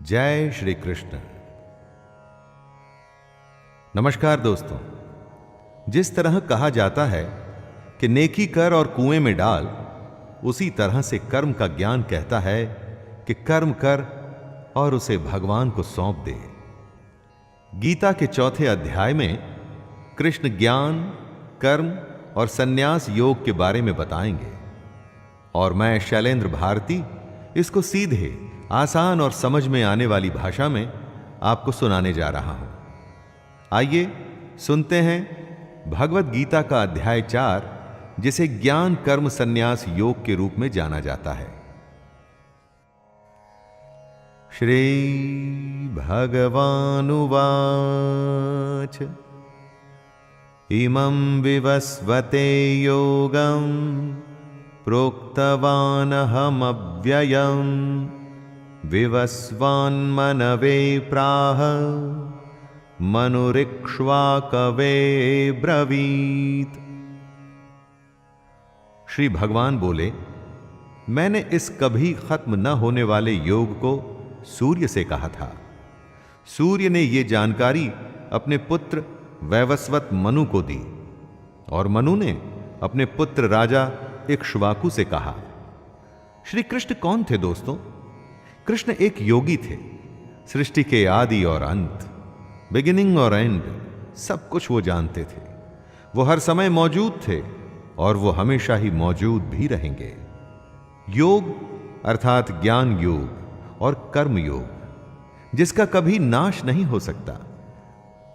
जय श्री कृष्ण। नमस्कार दोस्तों। जिस तरह कहा जाता है कि नेकी कर और कुएं में डाल, उसी तरह से कर्म का ज्ञान कहता है कि कर्म कर और उसे भगवान को सौंप दे। गीता के चौथे अध्याय में कृष्ण ज्ञान, कर्म और संन्यास योग के बारे में बताएंगे और मैं शैलेंद्र भारती इसको सीधे, आसान और समझ में आने वाली भाषा में आपको सुनाने जा रहा हूं। आइए सुनते हैं भगवत गीता का अध्याय 4, जिसे ज्ञान कर्म संन्यास योग के रूप में जाना जाता है। श्री भगवानुवाच इमं विवस्वते योगं प्रोक्तवानहमव्ययम् विवस्वान्मनवे प्राह मनुरिक्ष्वाकवे ब्रवीत। श्री भगवान बोले, मैंने इस कभी खत्म न होने वाले योग को सूर्य से कहा था। सूर्य ने यह जानकारी अपने पुत्र वैवस्वत मनु को दी और मनु ने अपने पुत्र राजा इक्ष्वाकु से कहा। श्री कृष्ण कौन थे दोस्तों? कृष्ण एक योगी थे। सृष्टि के आदि और अंत, बिगिनिंग और एंड, सब कुछ वो जानते थे। वो हर समय मौजूद थे और वो हमेशा ही मौजूद भी रहेंगे। योग अर्थात ज्ञान योग और कर्म योग, जिसका कभी नाश नहीं हो सकता।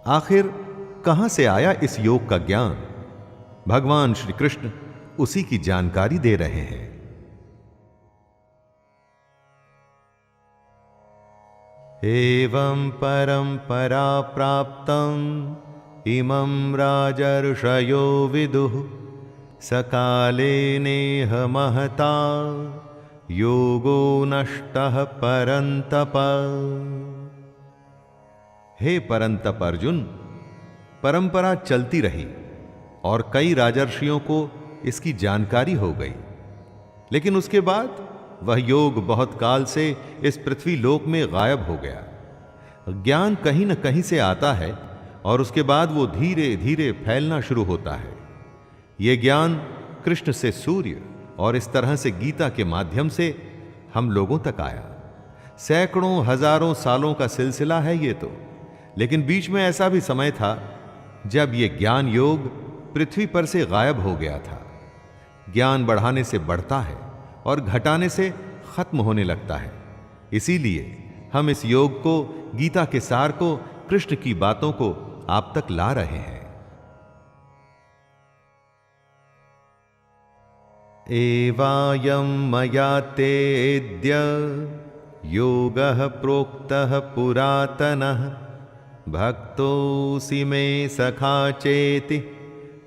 आखिर कहां से आया इस योग का ज्ञान? भगवान श्री कृष्ण उसी की जानकारी दे रहे हैं। एवं परंपरा प्राप्तम् इमं राजर्षयो विदुः सकाले नेह महता योगो नष्टः परंतप। हे परंतप अर्जुन, परंपरा चलती रही और कई राजर्षियों को इसकी जानकारी हो गई, लेकिन उसके बाद वह योग बहुत काल से इस पृथ्वी लोक में गायब हो गया। ज्ञान कहीं न कहीं से आता है और उसके बाद वो धीरे धीरे फैलना शुरू होता है। ये ज्ञान कृष्ण से सूर्य और इस तरह से गीता के माध्यम से हम लोगों तक आया। सैकड़ों हजारों सालों का सिलसिला है ये तो, लेकिन बीच में ऐसा भी समय था जब ये ज्ञान योग पृथ्वी पर से गायब हो गया था। ज्ञान बढ़ाने से बढ़ता है और घटाने से खत्म होने लगता है। इसीलिए हम इस योग को, गीता के सार को, कृष्ण की बातों को आप तक ला रहे हैं। एवायं मया तेऽद्य योगः प्रोक्तः पुरातनः भक्तोऽसि मे सखा चेति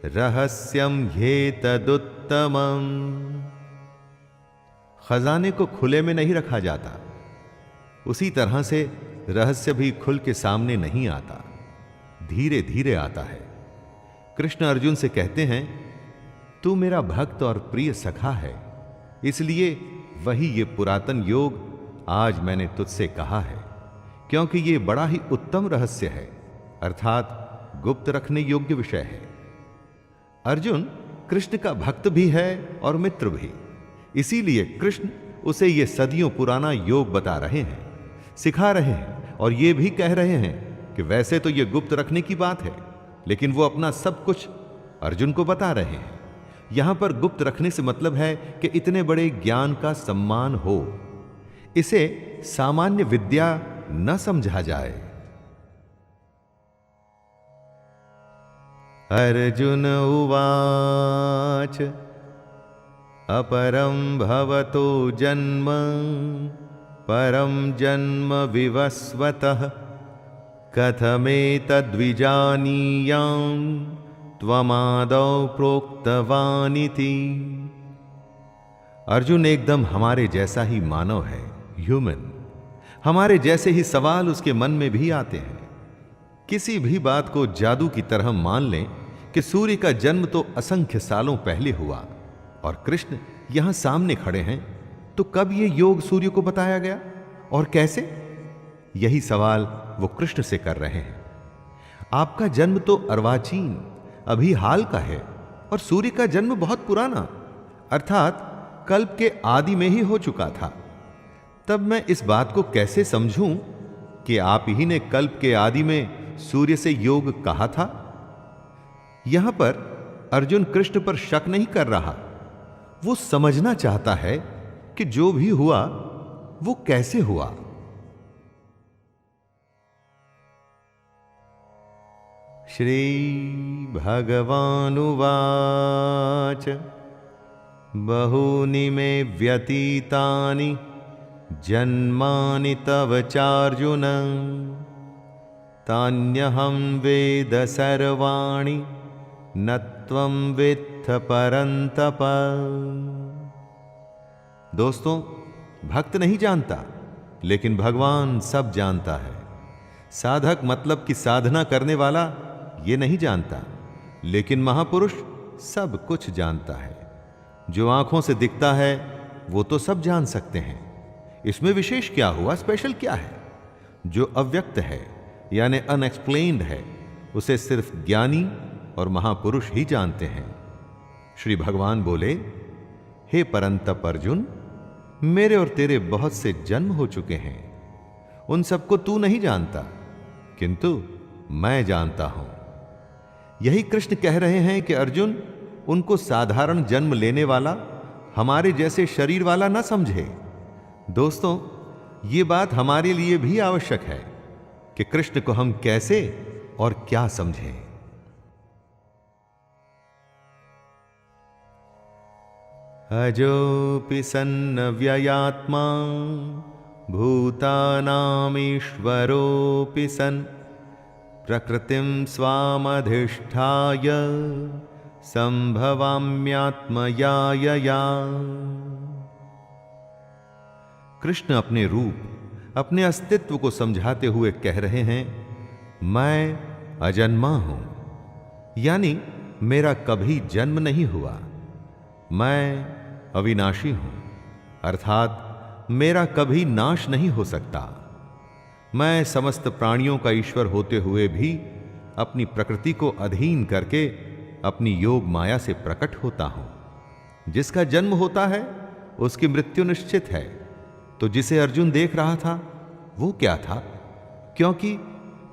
रहस्यं ह्येतदुत्तमम्। खजाने को खुले में नहीं रखा जाता, उसी तरह से रहस्य भी खुल के सामने नहीं आता, धीरे धीरे आता है। कृष्ण अर्जुन से कहते हैं, तू मेरा भक्त और प्रिय सखा है, इसलिए वही ये पुरातन योग आज मैंने तुझसे कहा है, क्योंकि ये बड़ा ही उत्तम रहस्य है, अर्थात गुप्त रखने योग्य विषय है। अर्जुन कृष्ण का भक्त भी है और मित्र भी, इसीलिए कृष्ण उसे ये सदियों पुराना योग बता रहे हैं, सिखा रहे हैं और ये भी कह रहे हैं कि वैसे तो ये गुप्त रखने की बात है, लेकिन वो अपना सब कुछ अर्जुन को बता रहे हैं। यहां पर गुप्त रखने से मतलब है कि इतने बड़े ज्ञान का सम्मान हो, इसे सामान्य विद्या न समझा जाए। अर्जुन उवाच अपरं भवतो जन्म परं जन्म विवस्वतः कथमेतद्विजानीयाम् त्वमादौ प्रोक्तवानिति। अर्जुन एकदम हमारे जैसा ही मानव है, ह्यूमन। हमारे जैसे ही सवाल उसके मन में भी आते हैं। किसी भी बात को जादू की तरह मान लें कि सूर्य का जन्म तो असंख्य सालों पहले हुआ और कृष्ण यहां सामने खड़े हैं, तो कब ये योग सूर्य को बताया गया और कैसे? यही सवाल वो कृष्ण से कर रहे हैं। आपका जन्म तो अर्वाचीन अभी हाल का है और सूर्य का जन्म बहुत पुराना अर्थात कल्प के आदि में ही हो चुका था। तब मैं इस बात को कैसे समझूं कि आप ही ने कल्प के आदि में सूर्य से योग कहा था। यहां पर अर्जुन कृष्ण पर शक नहीं कर रहा, वो समझना चाहता है कि जो भी हुआ वो कैसे हुआ। श्री भगवानुवाच बहूनि मे व्यतीतानि जन्मानि तव चार्जुन तान्यहं वेद सर्वाणि न त्वं वेत्थ परन्तप। दोस्तों, भक्त नहीं जानता लेकिन भगवान सब जानता है। साधक मतलब कि साधना करने वाला ये नहीं जानता, लेकिन महापुरुष सब कुछ जानता है। जो आंखों से दिखता है वो तो सब जान सकते हैं, इसमें विशेष क्या हुआ, स्पेशल क्या है। जो अव्यक्त है यानी अनएक्सप्लेन्ड है उसे सिर्फ ज्ञानी और महापुरुष ही जानते हैं। श्री भगवान बोले, हे परंतप अर्जुन, मेरे और तेरे बहुत से जन्म हो चुके हैं, उन सबको तू नहीं जानता किंतु मैं जानता हूं। यही कृष्ण कह रहे हैं कि अर्जुन उनको साधारण जन्म लेने वाला, हमारे जैसे शरीर वाला न समझे। दोस्तों, ये बात हमारे लिए भी आवश्यक है कि कृष्ण को हम कैसे और क्या समझें। अजोऽपि सन्नव्ययात्मा भूतानामीश्वरोऽपि सन् प्रकृतिं स्वामधिष्ठाय संभवाम्यात्मयायया। कृष्ण अपने रूप, अपने अस्तित्व को समझाते हुए कह रहे हैं, मैं अजन्मा हूं, यानी मेरा कभी जन्म नहीं हुआ। मैं अविनाशी हूं, अर्थात मेरा कभी नाश नहीं हो सकता। मैं समस्त प्राणियों का ईश्वर होते हुए भी अपनी प्रकृति को अधीन करके अपनी योग माया से प्रकट होता हूं। जिसका जन्म होता है उसकी मृत्यु निश्चित है। तो जिसे अर्जुन देख रहा था वो क्या था, क्योंकि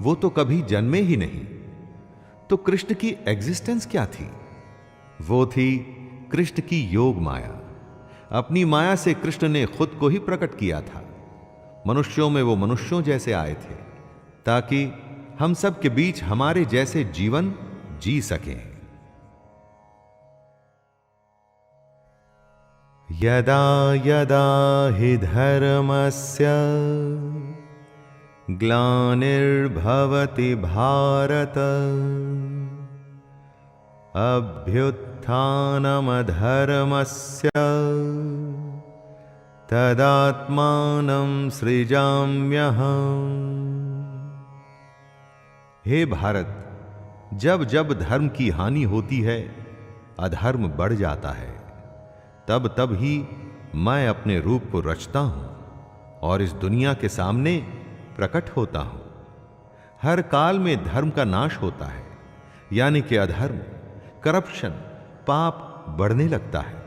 वो तो कभी जन्मे ही नहीं। तो कृष्ण की एग्जिस्टेंस क्या थी? वो थी कृष्ण की योग माया। अपनी माया से कृष्ण ने खुद को ही प्रकट किया था। मनुष्यों में वो मनुष्यों जैसे आए थे ताकि हम सब के बीच हमारे जैसे जीवन जी सकें। यदा यदा हि धर्मस्य ग्लानिर्भवति भारत अभ्युत्थानमधर्मस्य तदात्मानं सृजाम्यहम्। हे भारत, जब जब धर्म की हानि होती है, अधर्म बढ़ जाता है, तब तब ही मैं अपने रूप को रचता हूं और इस दुनिया के सामने प्रकट होता हूं। हर काल में धर्म का नाश होता है, यानी कि अधर्म, करप्शन, पाप बढ़ने लगता है।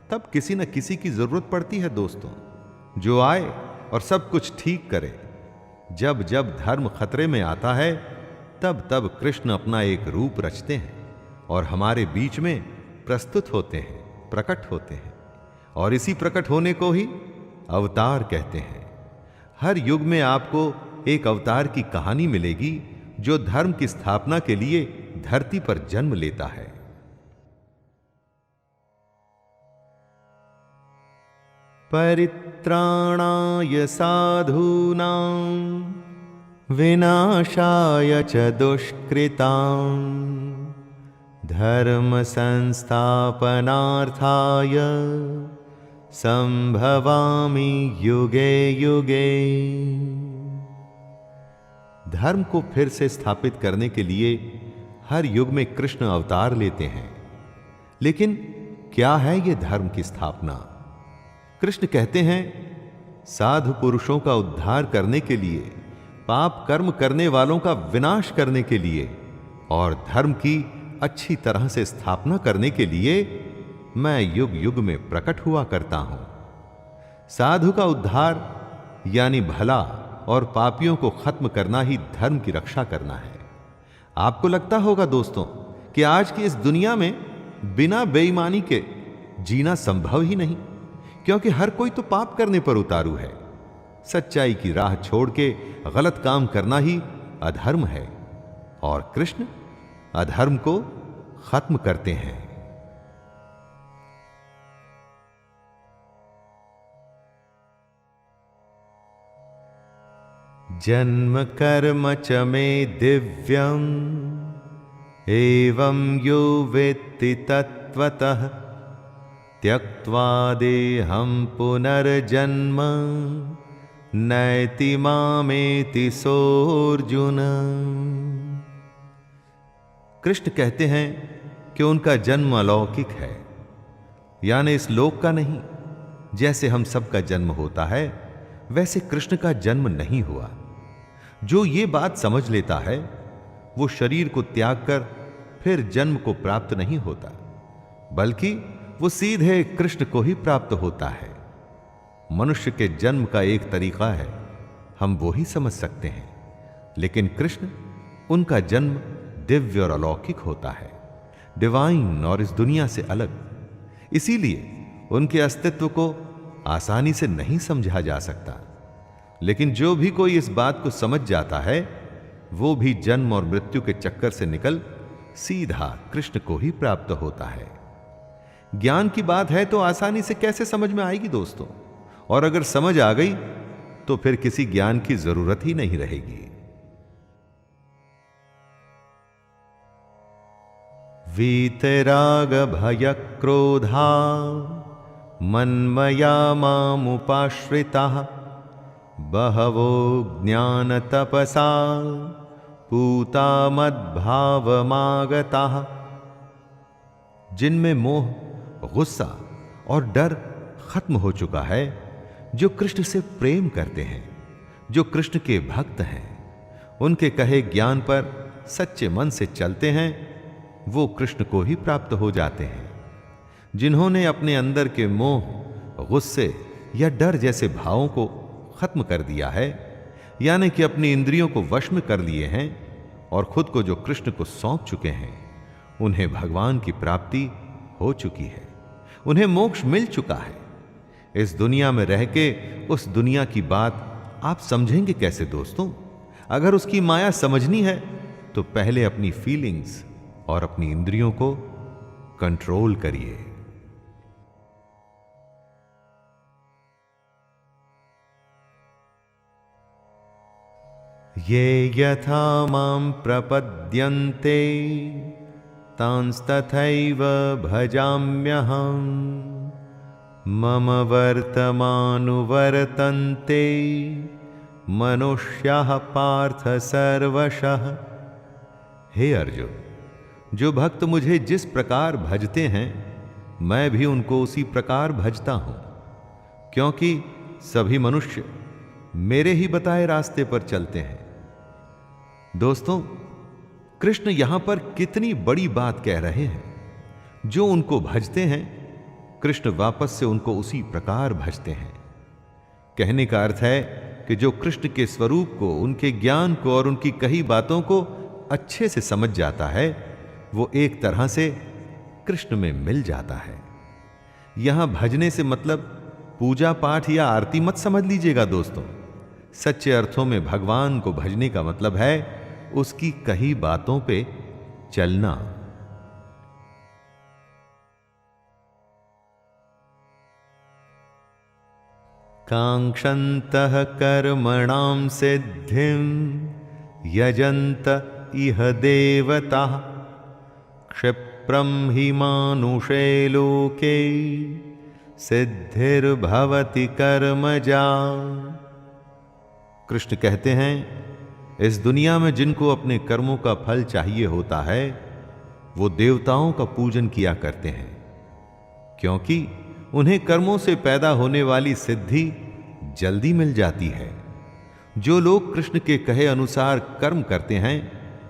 तब किसी न किसी की जरूरत पड़ती है दोस्तों, जो आए और सब कुछ ठीक करे। जब जब धर्म खतरे में आता है तब तब कृष्ण अपना एक रूप रचते हैं और हमारे बीच में प्रस्तुत होते हैं, प्रकट होते हैं। और इसी प्रकट होने को ही अवतार कहते हैं। हर युग में आपको एक अवतार की कहानी मिलेगी जो धर्म की स्थापना के लिए धरती पर जन्म लेता है। परित्राणाय साधूनां विनाशाय च दुष्कृतां धर्म संस्थापनार्थाय संभवामि युगे युगे। धर्म को फिर से स्थापित करने के लिए हर युग में कृष्ण अवतार लेते हैं। लेकिन क्या है यह धर्म की स्थापना? कृष्ण कहते हैं, साधु पुरुषों का उद्धार करने के लिए पाप कर्म करने वालों का विनाश करने के लिए और धर्म की अच्छी तरह से स्थापना करने के लिए मैं युग युग में प्रकट हुआ करता हूं। साधु का उद्धार यानी भला और पापियों को खत्म करना ही धर्म की रक्षा करना है। आपको लगता होगा दोस्तों कि आज की इस दुनिया में बिना बेईमानी के जीना संभव ही नहीं, क्योंकि हर कोई तो पाप करने पर उतारू है। सच्चाई की राह छोड़ के गलत काम करना ही अधर्म है और कृष्ण अधर्म को खत्म करते हैं। जन्म कर्म च मे दिव्यम् एवं यो वेत्ति तत्त्वतः त्यक्त्वा देहं पुनर्जन्म नैति मामेति सोऽर्जुन। कृष्ण कहते हैं कि उनका जन्म अलौकिक है, यानी इस लोक का नहीं। जैसे हम सबका जन्म होता है वैसे कृष्ण का जन्म नहीं हुआ। जो ये बात समझ लेता है वो शरीर को त्याग कर फिर जन्म को प्राप्त नहीं होता, बल्कि वो सीधे कृष्ण को ही प्राप्त होता है। मनुष्य के जन्म का एक तरीका है, हम वो ही समझ सकते हैं, लेकिन कृष्ण उनका जन्म दिव्य और अलौकिक होता है, डिवाइन और इस दुनिया से अलग। इसीलिए उनके अस्तित्व को आसानी से नहीं समझा जा सकता। लेकिन जो भी कोई इस बात को समझ जाता है वो भी जन्म और मृत्यु के चक्कर से निकल सीधा कृष्ण को ही प्राप्त होता है। ज्ञान की बात है तो आसानी से कैसे समझ में आएगी दोस्तों, और अगर समझ आ गई तो फिर किसी ज्ञान की जरूरत ही नहीं रहेगी। वीतराग भय क्रोधा मन्मया मामुपाश्रिताः बहवो ज्ञान तपसा पूता मद्भावमागताः। जिनमें मोह, गुस्सा और डर खत्म हो चुका है, जो कृष्ण से प्रेम करते हैं, जो कृष्ण के भक्त हैं, उनके कहे ज्ञान पर सच्चे मन से चलते हैं, वो कृष्ण को ही प्राप्त हो जाते हैं। जिन्होंने अपने अंदर के मोह, गुस्से या डर जैसे भावों को खत्म कर दिया है, यानी कि अपनी इंद्रियों को वश में कर लिए हैं और खुद को जो कृष्ण को सौंप चुके हैं, उन्हें भगवान की प्राप्ति हो चुकी है, उन्हें मोक्ष मिल चुका है। इस दुनिया में रह के उस दुनिया की बात आप समझेंगे कैसे दोस्तों? अगर उसकी माया समझनी है तो पहले अपनी फीलिंग्स और अपनी इंद्रियों को कंट्रोल करिए। ये यथा मां प्रपद्यन्ते तांस्तथैव भजाम्यहम् मम वर्तमानुवर्तन्ते मनुष्याः पार्थ सर्वशः। हे अर्जुन, जो भक्त मुझे जिस प्रकार भजते हैं मैं भी उनको उसी प्रकार भजता हूं, क्योंकि सभी मनुष्य मेरे ही बताए रास्ते पर चलते हैं। दोस्तों, कृष्ण यहां पर कितनी बड़ी बात कह रहे हैं। जो उनको भजते हैं कृष्ण वापस से उनको उसी प्रकार भजते हैं। कहने का अर्थ है कि जो कृष्ण के स्वरूप को, उनके ज्ञान को और उनकी कही बातों को अच्छे से समझ जाता है, वो एक तरह से कृष्ण में मिल जाता है। यहां भजने से मतलब पूजा पाठ या आरती मत समझ लीजिएगा दोस्तों। सच्चे अर्थों में भगवान को भजने का मतलब है उसकी कही बातों पे चलना। कांक्षन्तः कर्मणां सिद्धिं यजन्त इह देवताः क्षिप्रं हि मानुषे लोके सिद्धिर्भवति कर्मजा। कृष्ण कहते हैं, इस दुनिया में जिनको अपने कर्मों का फल चाहिए होता है वो देवताओं का पूजन किया करते हैं, क्योंकि उन्हें कर्मों से पैदा होने वाली सिद्धि जल्दी मिल जाती है। जो लोग कृष्ण के कहे अनुसार कर्म करते हैं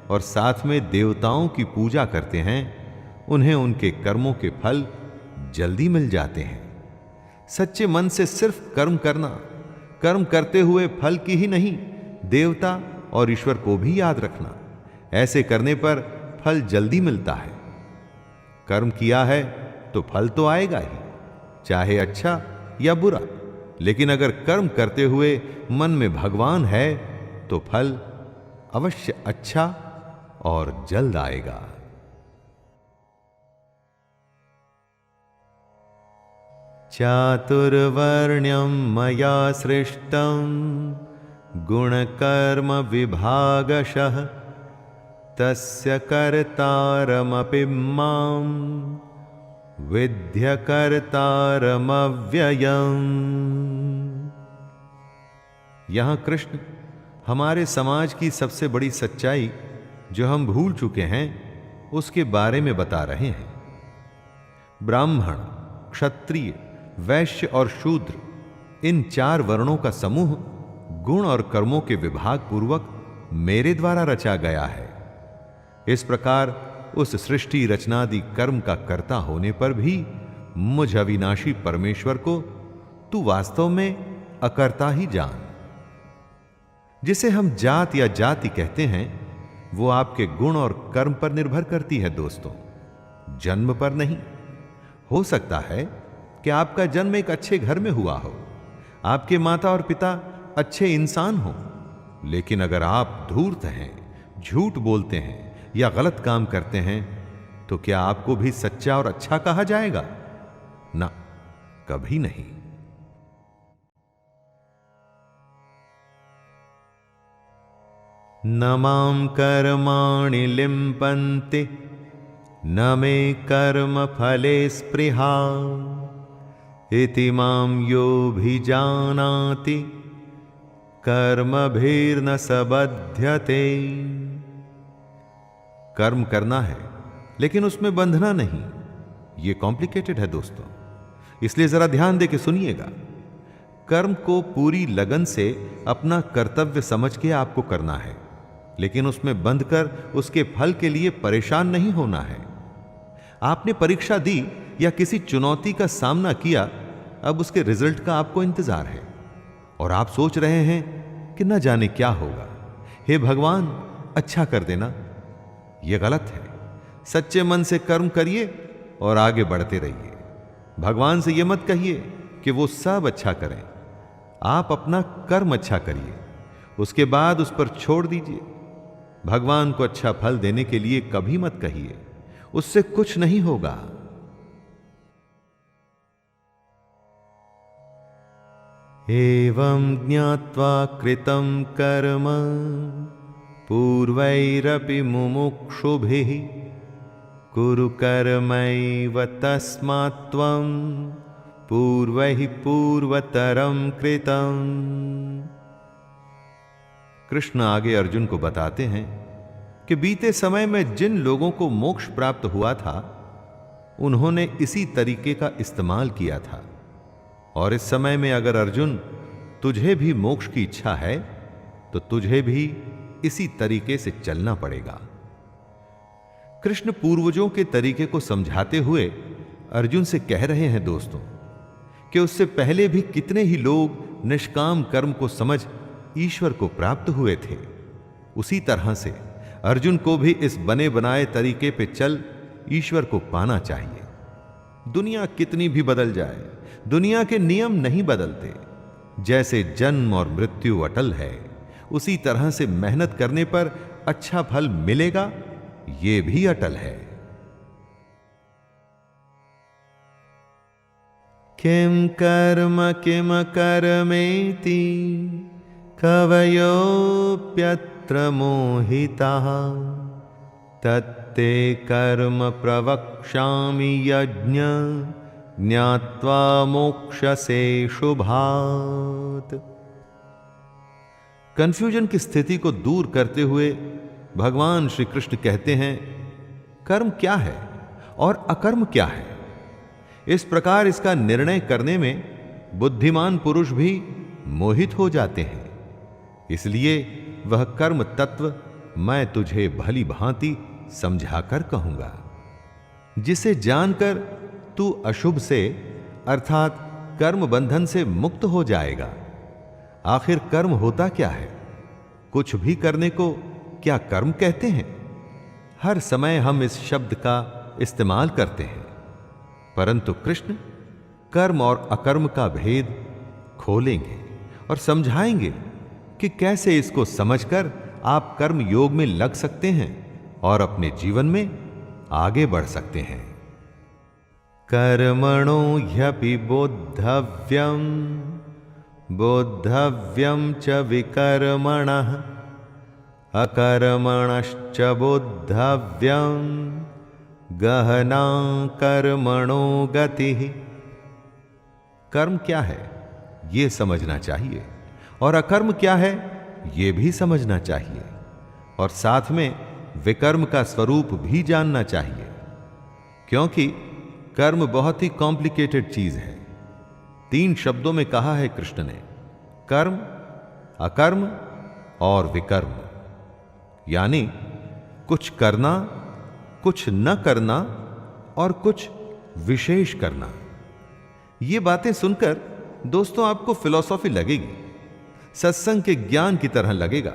और साथ में देवताओं की पूजा करते हैं, उन्हें उनके कर्मों के फल जल्दी मिल जाते हैं। सच्चे मन से सिर्फ कर्म करना, कर्म करते हुए फल की ही नहीं, देवता और ईश्वर को भी याद रखना, ऐसे करने पर फल जल्दी मिलता है। कर्म किया है तो फल तो आएगा ही, चाहे अच्छा या बुरा। लेकिन अगर कर्म करते हुए मन में भगवान है तो फल अवश्य अच्छा और जल्द आएगा। चातुर्वर्ण्यं मया सृष्टं गुणकर्म विभागशः तस्य कर्तारमपि मां विद्य कर्तारमव्ययम्। यहां कृष्ण हमारे समाज की सबसे बड़ी सच्चाई जो हम भूल चुके हैं उसके बारे में बता रहे हैं। ब्राह्मण, क्षत्रिय, वैश्य और शूद्र, इन 4 वर्णों का समूह गुण और कर्मों के विभाग पूर्वक मेरे द्वारा रचा गया है। इस प्रकार उस सृष्टि रचनादि कर्म का कर्ता होने पर भी मुझ अविनाशी परमेश्वर को तू वास्तव में अकर्ता ही जान। जिसे हम जात या जाति कहते हैं वो आपके गुण और कर्म पर निर्भर करती है दोस्तों, जन्म पर नहीं। हो सकता है कि आपका जन्म एक अच्छे घर में हुआ हो, आपके माता और पिता अच्छे इंसान हो, लेकिन अगर आप धूर्त हैं, झूठ बोलते हैं या गलत काम करते हैं तो क्या आपको भी सच्चा और अच्छा कहा जाएगा? ना, कभी नहीं। न मां कर्माणि लिम्पन्ते न मे कर्म फले स्पृहा इति मां योऽभिजानाति कर्मभिर्न सबध्यते। कर्म करना है लेकिन उसमें बंधना नहीं, यह कॉम्प्लिकेटेड है दोस्तों, इसलिए जरा ध्यान दे के सुनिएगा। कर्म को पूरी लगन से अपना कर्तव्य समझ के आपको करना है, लेकिन उसमें बंधकर उसके फल के लिए परेशान नहीं होना है। आपने परीक्षा दी या किसी चुनौती का सामना किया, अब उसके रिजल्ट का आपको इंतजार है और आप सोच रहे हैं कि न जाने क्या होगा, हे भगवान अच्छा कर देना। यह गलत है। सच्चे मन से कर्म करिए और आगे बढ़ते रहिए। भगवान से यह मत कहिए कि वो सब अच्छा करें, आप अपना कर्म अच्छा करिए, उसके बाद उस पर छोड़ दीजिए। भगवान को अच्छा फल देने के लिए कभी मत कहिए, उससे कुछ नहीं होगा। एवं ज्ञात्वा कृतं कर्म पूर्वैरपि मुमुक्षुभिः कुरु कर्मैव तस्मात् त्वं पूर्वैः पूर्वतरं कृतं। कृष्ण आगे अर्जुन को बताते हैं कि बीते समय में जिन लोगों को मोक्ष प्राप्त हुआ था उन्होंने इसी तरीके का इस्तेमाल किया था, और इस समय में अगर अर्जुन तुझे भी मोक्ष की इच्छा है तो तुझे भी इसी तरीके से चलना पड़ेगा। कृष्ण पूर्वजों के तरीके को समझाते हुए अर्जुन से कह रहे हैं दोस्तों कि उससे पहले भी कितने ही लोग निष्काम कर्म को समझ ईश्वर को प्राप्त हुए थे। उसी तरह से अर्जुन को भी इस बने बनाए तरीके पे चल ईश्वर को पाना चाहिए। दुनिया कितनी भी बदल जाए, दुनिया के नियम नहीं बदलते। जैसे जन्म और मृत्यु अटल है, उसी तरह से मेहनत करने पर अच्छा फल मिलेगा, ये भी अटल है। किम कर्म किम कर्मेति कवयोप्यत्र मोहिताः तत्ते कर्म प्रवक्ष्यामि यज्ञ ज्ञात्वा मोक्षसे शुभात्। कंफ्यूजन की स्थिति को दूर करते हुए भगवान श्री कृष्ण कहते हैं, कर्म क्या है और अकर्म क्या है। इस प्रकार इसका निर्णय करने में बुद्धिमान पुरुष भी मोहित हो जाते हैं। इसलिए वह कर्म तत्व मैं तुझे भली भांति समझाकर कहूंगा, जिसे जानकर तू अशुभ से अर्थात कर्म बंधन से मुक्त हो जाएगा। आखिर कर्म होता क्या है? कुछ भी करने को क्या कर्म कहते हैं? हर समय हम इस शब्द का इस्तेमाल करते हैं, परंतु कृष्ण कर्म और अकर्म का भेद खोलेंगे और समझाएंगे कि कैसे इसको समझकर आप कर्म योग में लग सकते हैं और अपने जीवन में आगे बढ़ सकते हैं। कर्मणो ह्यपि बोद्धव्यम बोद्धव्यम च विकर्मणः अकर्मणश्च बोद्धव्यम गहना कर्मणो गतिः। कर्म क्या है ये समझना चाहिए और अकर्म क्या है ये भी समझना चाहिए, और साथ में विकर्म का स्वरूप भी जानना चाहिए, क्योंकि कर्म बहुत ही कॉम्प्लिकेटेड चीज है। 3 शब्दों में कहा है कृष्ण ने, कर्म, अकर्म और विकर्म, यानी कुछ करना, कुछ न करना और कुछ विशेष करना। ये बातें सुनकर दोस्तों आपको फिलॉसफी लगेगी, सत्संग के ज्ञान की तरह लगेगा,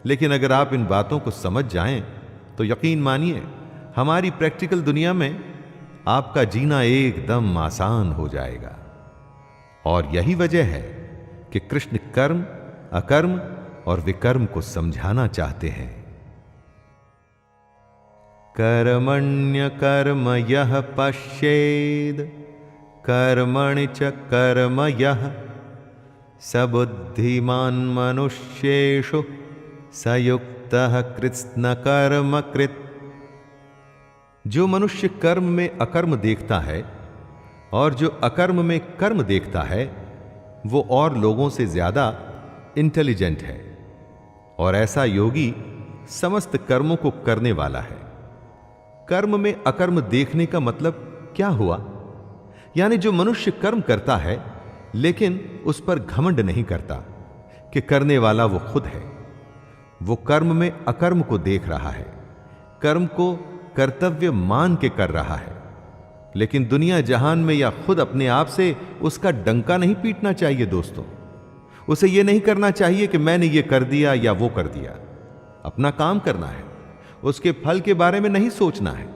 लेकिन अगर आप इन बातों को समझ जाएं तो यकीन मानिए हमारी प्रैक्टिकल दुनिया में आपका जीना एकदम आसान हो जाएगा। और यही वजह है कि कृष्ण कर्म, अकर्म और विकर्म को समझाना चाहते हैं। कर्मण्य कर्म यः पश्येद कर्मणि च कर्म यः स बुद्धिमान् मनुष्येषु स युक्तः कृत्स्न कर्म कृत्। जो मनुष्य कर्म में अकर्म देखता है और जो अकर्म में कर्म देखता है, वो और लोगों से ज्यादा इंटेलिजेंट है, और ऐसा योगी समस्त कर्मों को करने वाला है। कर्म में अकर्म देखने का मतलब क्या हुआ? यानी जो मनुष्य कर्म करता है लेकिन उस पर घमंड नहीं करता कि करने वाला वो खुद है, वो कर्म में अकर्म को देख रहा है, कर्म को कर्तव्य मान के कर रहा है, लेकिन दुनिया जहान में या खुद अपने आप से उसका डंका नहीं पीटना चाहिए दोस्तों। उसे यह नहीं करना चाहिए कि मैंने ये कर दिया या वो कर दिया। अपना काम करना है, उसके फल के बारे में नहीं सोचना है,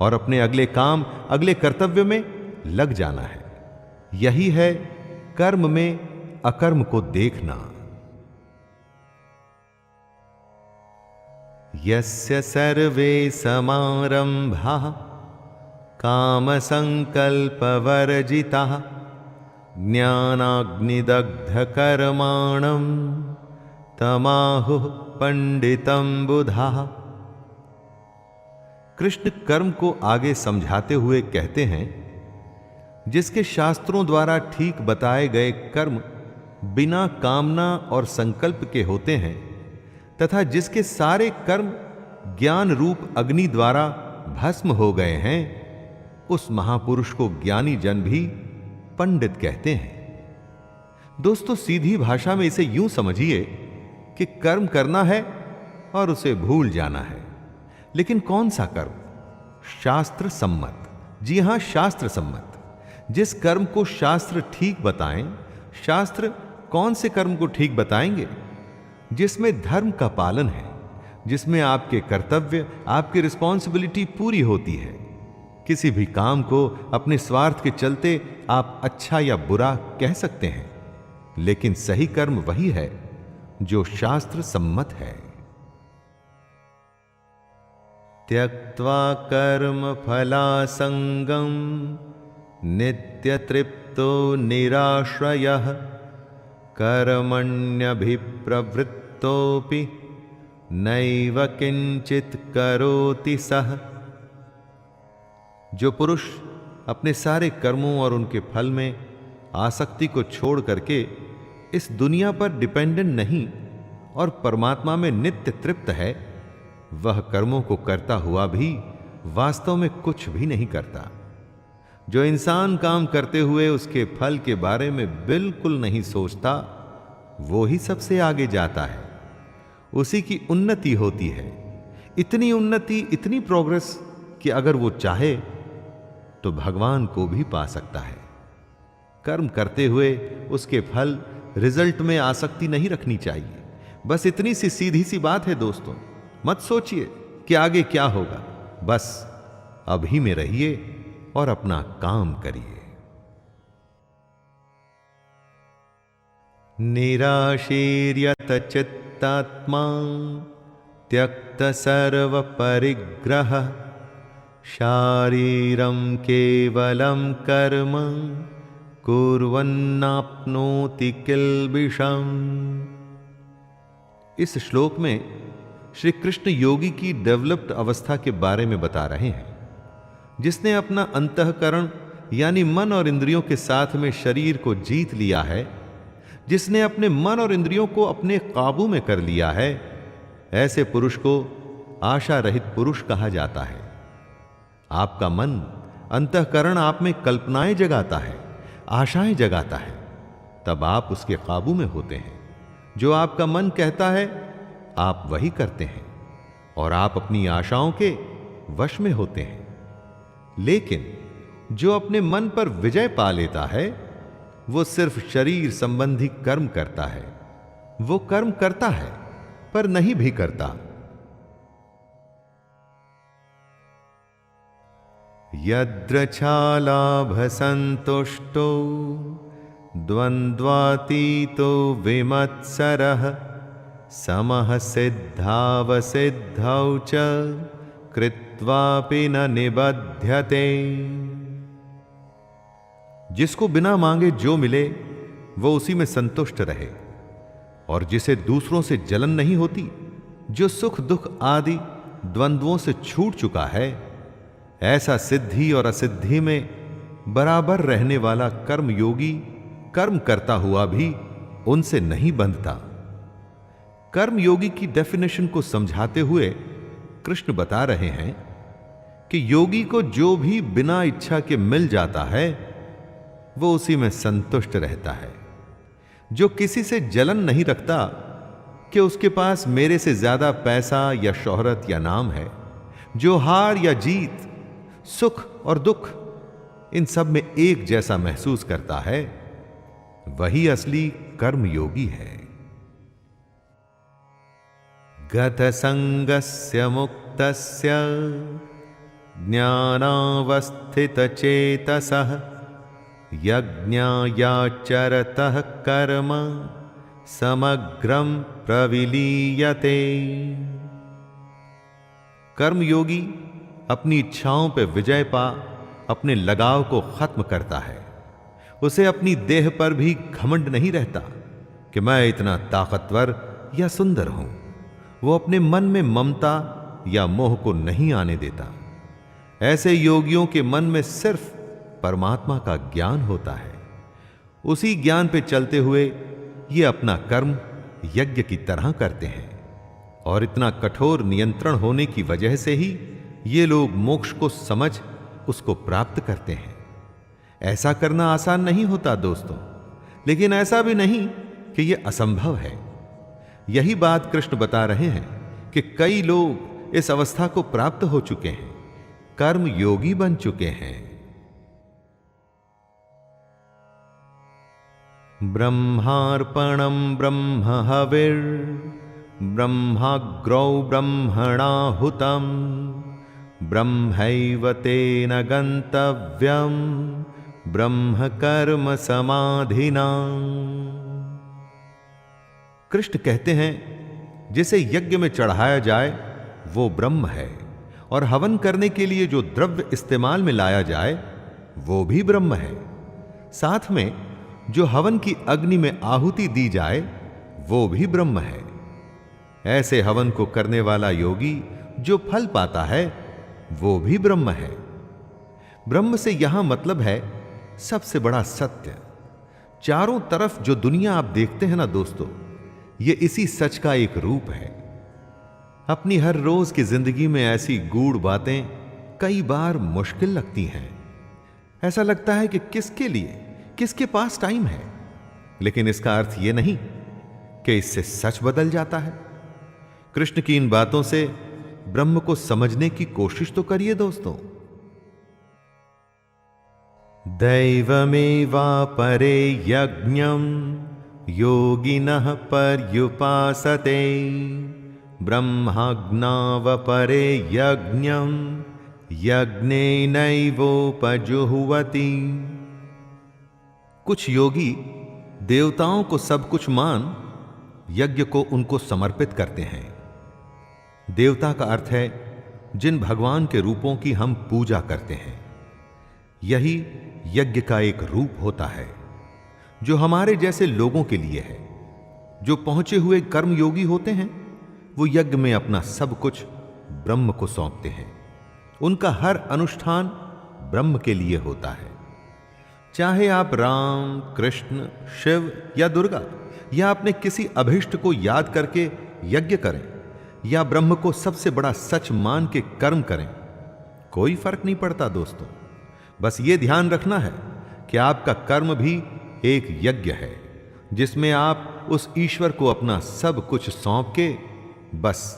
और अपने अगले काम, अगले कर्तव्य में लग जाना है। यही है कर्म में अकर्म को देखना। यस्य सर्वे समारंभाः काम संकल्प वर्जिताः ज्ञानाग्निदग्ध कर्माणं तमाहुः पंडितं बुधाः। कृष्ण कर्म को आगे समझाते हुए कहते हैं, जिसके शास्त्रों द्वारा ठीक बताए गए कर्म बिना कामना और संकल्प के होते हैं, तथा जिसके सारे कर्म ज्ञान रूप अग्नि द्वारा भस्म हो गए हैं, उस महापुरुष को ज्ञानी जन भी पंडित कहते हैं। दोस्तों, सीधी भाषा में इसे यूं समझिए कि कर्म करना है और उसे भूल जाना है। लेकिन कौन सा कर्म? शास्त्र सम्मत। जी हां, शास्त्र सम्मत। जिस कर्म को शास्त्र ठीक बताएं, शास्त्र कौन से कर्म को ठीक बताएंगे? जिसमें धर्म का पालन है, जिसमें आपके कर्तव्य, आपकी रिस्पॉन्सिबिलिटी पूरी होती है। किसी भी काम को अपने स्वार्थ के चलते आप अच्छा या बुरा कह सकते हैं, लेकिन सही कर्म वही है जो शास्त्र सम्मत है। त्यक्त्वा कर्म फलासंगम नित्य तृप्तो निराश्रयः कर्मण्यभिप्रवृत्तोपि नैव किंचित करोति सः। जो पुरुष अपने सारे कर्मों और उनके फल में आसक्ति को छोड़ करके इस दुनिया पर डिपेंडेंट नहीं और परमात्मा में नित्य तृप्त है, वह कर्मों को करता हुआ भी वास्तव में कुछ भी नहीं करता। जो इंसान काम करते हुए उसके फल के बारे में बिल्कुल नहीं सोचता, वो ही सबसे आगे जाता है, उसी की उन्नति होती है। इतनी उन्नति, इतनी प्रोग्रेस कि अगर वो चाहे तो भगवान को भी पा सकता है। कर्म करते हुए उसके फल, रिजल्ट में आसक्ति नहीं रखनी चाहिए। बस इतनी सी सीधी सी बात है दोस्तों। मत सोचिए कि आगे क्या होगा, बस अभी में रहिए और अपना काम करिए। निराशीर्यत चित्तात्मा त्यक्त सर्व परिग्रह शारीरम केवलम कर्म कुर्वन्नाप्नोति किल्बिषम्। इस श्लोक में श्री कृष्ण योगी की डेवलप्ड अवस्था के बारे में बता रहे हैं, जिसने अपना अंतःकरण यानी मन और इंद्रियों के साथ में शरीर को जीत लिया है, जिसने अपने मन और इंद्रियों को अपने काबू में कर लिया है। ऐसे पुरुष को आशा रहित पुरुष कहा जाता है। आपका मन, अंतःकरण आप में कल्पनाएं जगाता है, आशाएं जगाता है, तब आप उसके काबू में होते हैं। जो आपका मन कहता है आप वही करते हैं और आप अपनी आशाओं के वश में होते हैं। लेकिन जो अपने मन पर विजय पा लेता है वो सिर्फ शरीर संबंधी कर्म करता है। वो कर्म करता है पर नहीं भी करता। यद्रच्छालाभ संतुष्टो द्वंद्वातीतो विमत्सरः समः सिद्धावसिद्धौ च कृत्वापि न निबध्यते। जिसको बिना मांगे जो मिले वो उसी में संतुष्ट रहे और जिसे दूसरों से जलन नहीं होती, जो सुख दुख आदि द्वंद्वों से छूट चुका है, ऐसा सिद्धि और असिद्धि में बराबर रहने वाला कर्म योगी कर्म करता हुआ भी उनसे नहीं बंधता। कर्म योगी की डेफिनेशन को समझाते हुए कृष्ण बता रहे हैं कि योगी को जो भी बिना इच्छा के मिल जाता है वो उसी में संतुष्ट रहता है। जो किसी से जलन नहीं रखता कि उसके पास मेरे से ज्यादा पैसा या शोहरत या नाम है, जो हार या जीत, सुख और दुख इन सब में एक जैसा महसूस करता है, वही असली कर्म योगी है। गत संगस्य मुक्तस्य ज्ञानावस्थित चेतसः यज्ञायाचरतः कर्म समग्रम प्रविलीयते। कर्म योगी अपनी इच्छाओं पर विजय पा अपने लगाव को खत्म करता है। उसे अपनी देह पर भी घमंड नहीं रहता कि मैं इतना ताकतवर या सुंदर हूं। वो अपने मन में ममता या मोह को नहीं आने देता। ऐसे योगियों के मन में सिर्फ परमात्मा का ज्ञान होता है। उसी ज्ञान पे चलते हुए ये अपना कर्म यज्ञ की तरह करते हैं और इतना कठोर नियंत्रण होने की वजह से ही ये लोग मोक्ष को समझ उसको प्राप्त करते हैं। ऐसा करना आसान नहीं होता दोस्तों, लेकिन ऐसा भी नहीं कि यह असंभव है। यही बात कृष्ण बता रहे हैं कि कई लोग इस अवस्था को प्राप्त हो चुके हैं, कर्म योगी बन चुके हैं। ब्रह्मार्पणम ब्रह्म हविर् ब्रह्माग्रौ ब्रह्मणाहुतम ब्रह्मैव तेन गंतव्यम ब्रह्म कर्म समाधिना। कृष्ण कहते हैं जिसे यज्ञ में चढ़ाया जाए वो ब्रह्म है और हवन करने के लिए जो द्रव्य इस्तेमाल में लाया जाए वो भी ब्रह्म है। साथ में जो हवन की अग्नि में आहुति दी जाए वो भी ब्रह्म है। ऐसे हवन को करने वाला योगी जो फल पाता है वो भी ब्रह्म है। ब्रह्म से यहां मतलब है सबसे बड़ा सत्य। चारों तरफ जो दुनिया आप देखते हैं ना दोस्तों, ये इसी सच का एक रूप है। अपनी हर रोज की जिंदगी में ऐसी गूढ़ बातें कई बार मुश्किल लगती हैं। ऐसा लगता है कि किसके लिए, किसके पास टाइम है। लेकिन इसका अर्थ यह नहीं कि इससे सच बदल जाता है। कृष्ण की इन बातों से ब्रह्म को समझने की कोशिश तो करिए दोस्तों। दैवमेवापरे यज्ञं योगिनः पर्युपासते ब्रह्माज्ञावपरे यज्ञं यज्ञेनैवोपजुह्वति। कुछ योगी देवताओं को सब कुछ मान यज्ञ को उनको समर्पित करते हैं। देवता का अर्थ है जिन भगवान के रूपों की हम पूजा करते हैं। यही यज्ञ का एक रूप होता है जो हमारे जैसे लोगों के लिए है। जो पहुंचे हुए कर्मयोगी होते हैं वो यज्ञ में अपना सब कुछ ब्रह्म को सौंपते हैं। उनका हर अनुष्ठान ब्रह्म के लिए होता है। चाहे आप राम, कृष्ण, शिव या दुर्गा या अपने किसी अभिष्ट को याद करके यज्ञ करें या ब्रह्म को सबसे बड़ा सच मान के कर्म करें, कोई फर्क नहीं पड़ता दोस्तों। बस ये ध्यान रखना है कि आपका कर्म भी एक यज्ञ है जिसमें आप उस ईश्वर को अपना सब कुछ सौंप के बस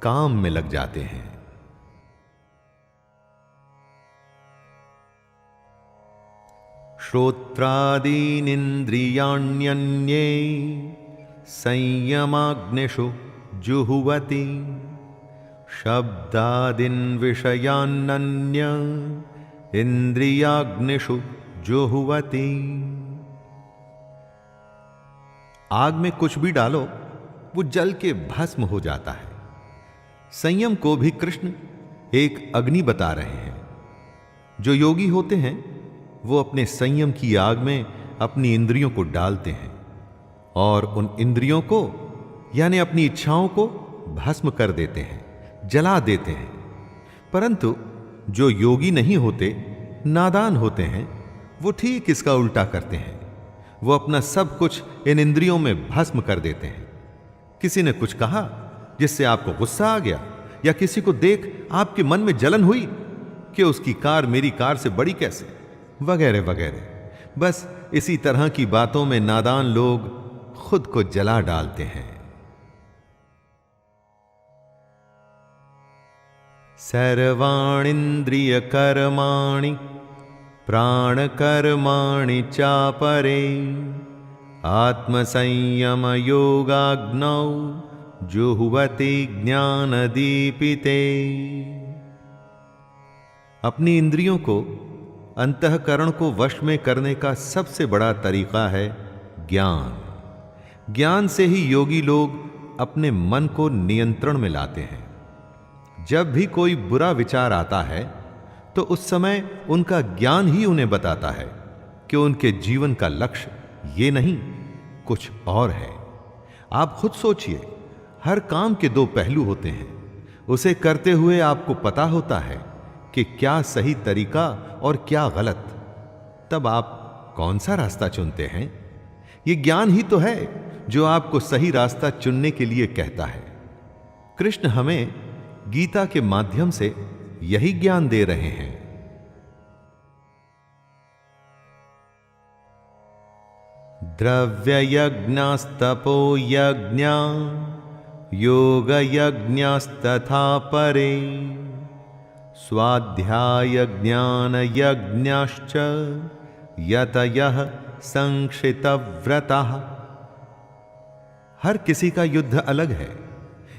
काम में लग जाते हैं। श्रोत्रादीनिन्द्रियाण्यन्ये संयमाग्निषु जुह्वति शब्दादीन् विषयान्नन्य इंद्रियाग्निषु जुह्वति। आग में कुछ भी डालो वो जल के भस्म हो जाता है। संयम को भी कृष्ण एक अग्नि बता रहे हैं। जो योगी होते हैं वो अपने संयम की आग में अपनी इंद्रियों को डालते हैं और उन इंद्रियों को यानी अपनी इच्छाओं को भस्म कर देते हैं, जला देते हैं। परंतु जो योगी नहीं होते, नादान होते हैं, वो ठीक इसका उल्टा करते हैं। वो अपना सब कुछ इन इंद्रियों में भस्म कर देते हैं। किसी ने कुछ कहा जिससे आपको गुस्सा आ गया या किसी को देख आपके मन में जलन हुई कि उसकी कार मेरी कार से बड़ी कैसे, वगैरह वगैरह। बस इसी तरह की बातों में नादान लोग खुद को जला डालते हैं। सर्वाणीन्द्रिय कर्माणि प्राणकर्माणि चापरे आत्मसंयम योगाग्नौ जुह्वति ज्ञानदीपिते। अपनी इंद्रियों को, अंतःकरण को वश में करने का सबसे बड़ा तरीका है ज्ञान। ज्ञान से ही योगी लोग अपने मन को नियंत्रण में लाते हैं। जब भी कोई बुरा विचार आता है तो उस समय उनका ज्ञान ही उन्हें बताता है कि उनके जीवन का लक्ष्य ये नहीं, कुछ और है। आप खुद सोचिए, हर काम के दो पहलू होते हैं। उसे करते हुए आपको पता होता है कि क्या सही तरीका और क्या गलत। तब आप कौन सा रास्ता चुनते हैं? यह ज्ञान ही तो है जो आपको सही रास्ता चुनने के लिए कहता है। कृष्ण हमें गीता के माध्यम से यही ज्ञान दे रहे हैं। द्रव्ययज्ञास्तपो यज्ञा योग यज्ञास्तथा परे स्वाध्याय ज्ञान यज्ञाश्च यतयः संक्षितव्रतः। हर किसी का युद्ध अलग है,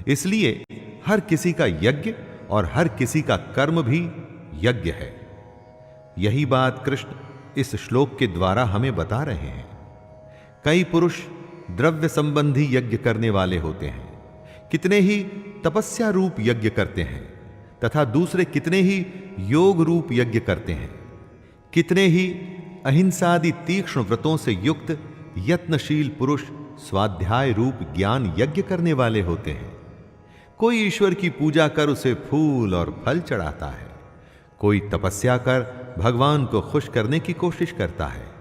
इसलिए हर किसी का यज्ञ और हर किसी का कर्म भी यज्ञ है। यही बात कृष्ण इस श्लोक के द्वारा हमें बता रहे हैं। कई पुरुष द्रव्य संबंधी यज्ञ करने वाले होते हैं, कितने ही तपस्या रूप यज्ञ करते हैं, तथा दूसरे कितने ही योग रूप यज्ञ करते हैं। कितने ही अहिंसादि तीक्ष्ण व्रतों से युक्त यत्नशील पुरुष स्वाध्याय रूप ज्ञान यज्ञ करने वाले होते हैं। कोई ईश्वर की पूजा कर उसे फूल और फल चढ़ाता है, कोई तपस्या कर भगवान को खुश करने की कोशिश करता है,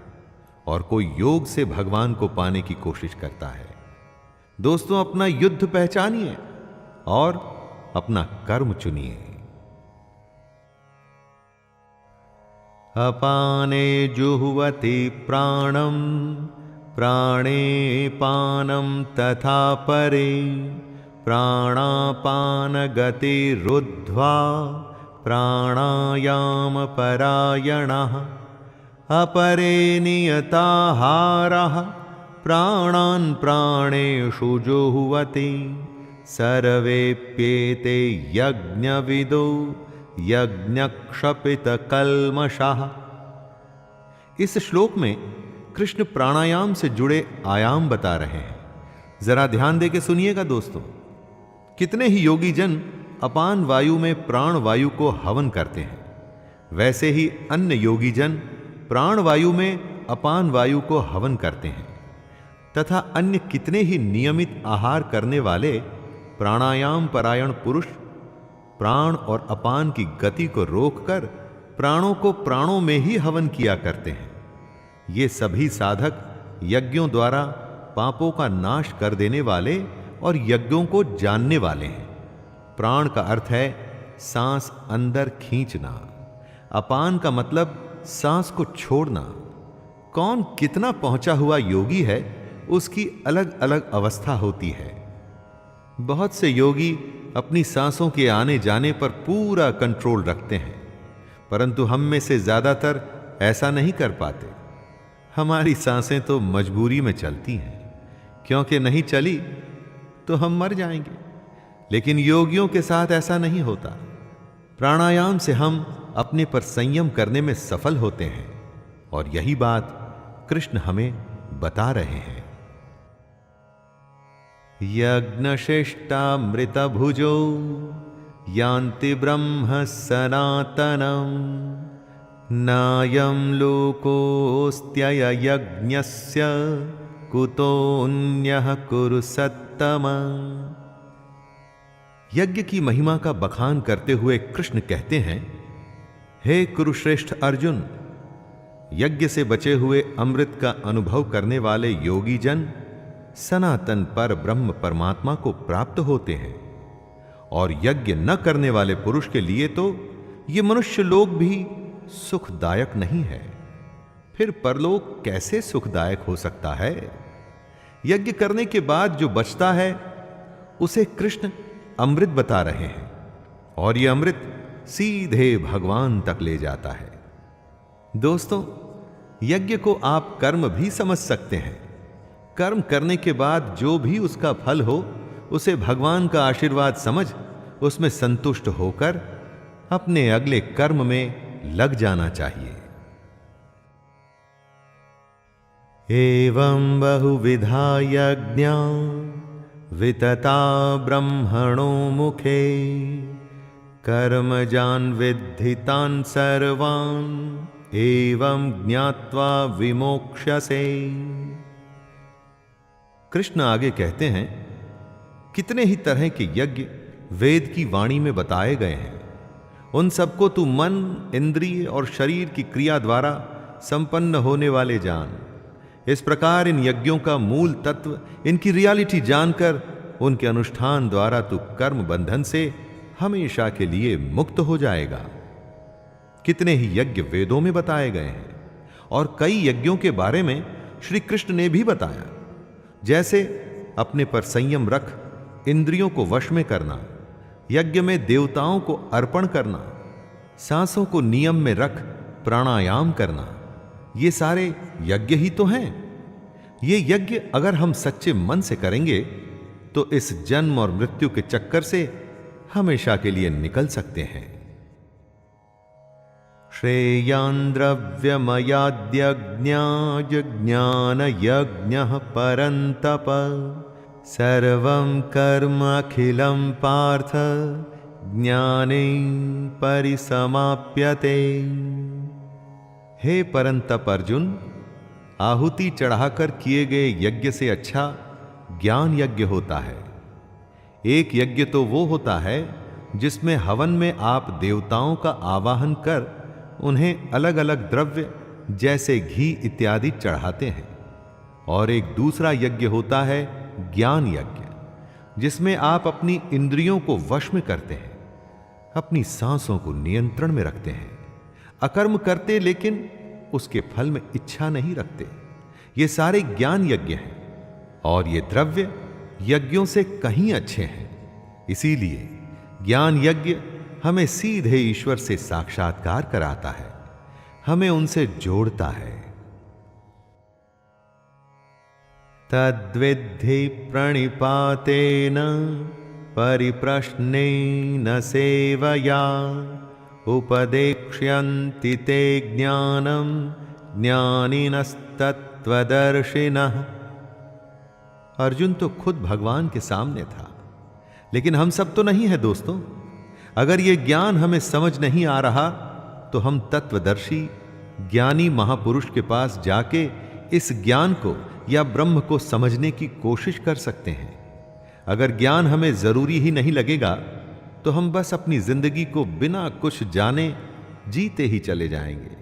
और कोई योग से भगवान को पाने की कोशिश करता है। दोस्तों, अपना युद्ध पहचानिए और अपना कर्म चुनिए। अपाने जुह्वति प्राणम प्राणे पानं तथा परे प्राणापान गतिरुद्ध्वा प्राणायामपरायणः अपरे नियताहारः प्राणान् प्राणेषु जुह्वति सर्वेप्येते यज्ञविदो यज्ञक्षपितकल्मषः। इस श्लोक में कृष्ण प्राणायाम से जुड़े आयाम बता रहे हैं। जरा ध्यान देके सुनिएगा दोस्तों। कितने ही योगी जन अपान वायु में प्राण वायु को हवन करते हैं, वैसे ही अन्य योगी जन प्राण वायु में अपान वायु को हवन करते हैं तथा अन्य कितने ही नियमित आहार करने वाले प्राणायाम परायण पुरुष प्राण और अपान की गति को रोककर प्राणों को प्राणों में ही हवन किया करते हैं। ये सभी साधक यज्ञों द्वारा पापों का नाश कर देने वाले और यज्ञों को जानने वाले हैं। प्राण का अर्थ है सांस अंदर खींचना, अपान का मतलब सांस को छोड़ना। कौन कितना पहुंचा हुआ योगी है उसकी अलग अलग अवस्था होती है। बहुत से योगी अपनी सांसों के आने जाने पर पूरा कंट्रोल रखते हैं, परंतु हम में से ज्यादातर ऐसा नहीं कर पाते। हमारी सांसें तो मजबूरी में चलती हैं, क्योंकि नहीं चली तो हम मर जाएंगे। लेकिन योगियों के साथ ऐसा नहीं होता। प्राणायाम से हम अपने पर संयम करने में सफल होते हैं और यही बात कृष्ण हमें बता रहे हैं। यज्ञशिष्टामृतभुजो यान्ति ब्रह्म सनातनम् नायं लोकोऽस्त्यय यज्ञस्य कुतोऽन्यः कुरु सत्तम। यज्ञ की महिमा का बखान करते हुए कृष्ण कहते हैं, हे कुरुश्रेष्ठ अर्जुन, यज्ञ से बचे हुए अमृत का अनुभव करने वाले योगी जन सनातन पर ब्रह्म परमात्मा को प्राप्त होते हैं और यज्ञ न करने वाले पुरुष के लिए तो ये मनुष्य लोक भी सुखदायक नहीं है। फिर परलोक कैसे सुखदायक हो सकता है? यज्ञ करने के बाद जो बचता है उसे कृष्ण अमृत बता रहे हैं और ये अमृत सीधे भगवान तक ले जाता है। दोस्तों, यज्ञ को आप कर्म भी समझ सकते हैं। कर्म करने के बाद जो भी उसका फल हो उसे भगवान का आशीर्वाद समझ उसमें संतुष्ट होकर अपने अगले कर्म में लग जाना चाहिए। एवं बहुविधा यज्ञा वितता ब्रह्मणो मुखे कर्मजान् विद्धि तान् सर्वान् एवं ज्ञात्वा विमोक्ष्यसे। कृष्ण आगे कहते हैं, कितने ही तरह के यज्ञ वेद की वाणी में बताए गए हैं। उन सबको तू मन, इंद्रिय और शरीर की क्रिया द्वारा संपन्न होने वाले जान। इस प्रकार इन यज्ञों का मूल तत्व, इनकी रियलिटी जानकर उनके अनुष्ठान द्वारा तू कर्म बंधन से हमेशा के लिए मुक्त हो जाएगा। कितने ही यज्ञ वेदों में बताए गए हैं और कई यज्ञों के बारे में श्री कृष्ण ने भी बताया, जैसे अपने पर संयम रख इंद्रियों को वश में करना, यज्ञ में देवताओं को अर्पण करना, सांसों को नियम में रख प्राणायाम करना। ये सारे यज्ञ ही तो हैं। ये यज्ञ अगर हम सच्चे मन से करेंगे तो इस जन्म और मृत्यु के चक्कर से हमेशा के लिए निकल सकते हैं। श्रेयान् द्रव्यमयाद्यज्ञान यज्ञः परन्तप सर्वं कर्म अखिलं पार्थ ज्ञाने परिसमाप्यते। हे परंतप अर्जुन, आहुति चढ़ाकर किए गए यज्ञ से अच्छा ज्ञान यज्ञ होता है। एक यज्ञ तो वो होता है जिसमें हवन में आप देवताओं का आवाहन कर उन्हें अलग अलग द्रव्य जैसे घी इत्यादि चढ़ाते हैं, और एक दूसरा यज्ञ होता है ज्ञान यज्ञ, जिसमें आप अपनी इंद्रियों को वश में करते हैं, अपनी सांसों को नियंत्रण में रखते हैं, अकर्म करते लेकिन उसके फल में इच्छा नहीं रखते। ये सारे ज्ञान यज्ञ हैं और ये द्रव्य यज्ञों से कहीं अच्छे हैं। इसीलिए ज्ञान यज्ञ हमें सीधे ईश्वर से साक्षात्कार कराता है, हमें उनसे जोड़ता है। तद्विद्धि प्रणिपातेन परिप्रश्नेन सेवया उपदेक्ष्यन्ति ते ज्ञानं ज्ञानिनस्तत्त्वदर्शिनः। अर्जुन तो खुद भगवान के सामने था, लेकिन हम सब तो नहीं है दोस्तों। अगर ये ज्ञान हमें समझ नहीं आ रहा तो हम तत्वदर्शी ज्ञानी महापुरुष के पास जाके इस ज्ञान को या ब्रह्म को समझने की कोशिश कर सकते हैं। अगर ज्ञान हमें जरूरी ही नहीं लगेगा तो हम बस अपनी जिंदगी को बिना कुछ जाने जीते ही चले जाएंगे।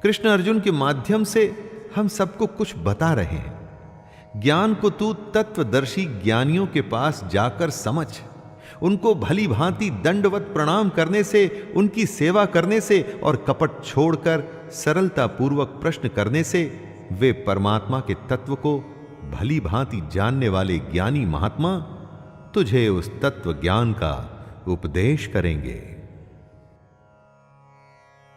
कृष्ण अर्जुन के माध्यम से हम सबको कुछ बता रहे हैं। ज्ञान को तू तत्वदर्शी ज्ञानियों के पास जाकर समझ। उनको भली भांति दंडवत प्रणाम करने से, उनकी सेवा करने से और कपट छोड़कर सरलता पूर्वक प्रश्न करने से वे परमात्मा के तत्व को भली भांति जानने वाले ज्ञानी महात्मा तुझे उस तत्व ज्ञान का उपदेश करेंगे।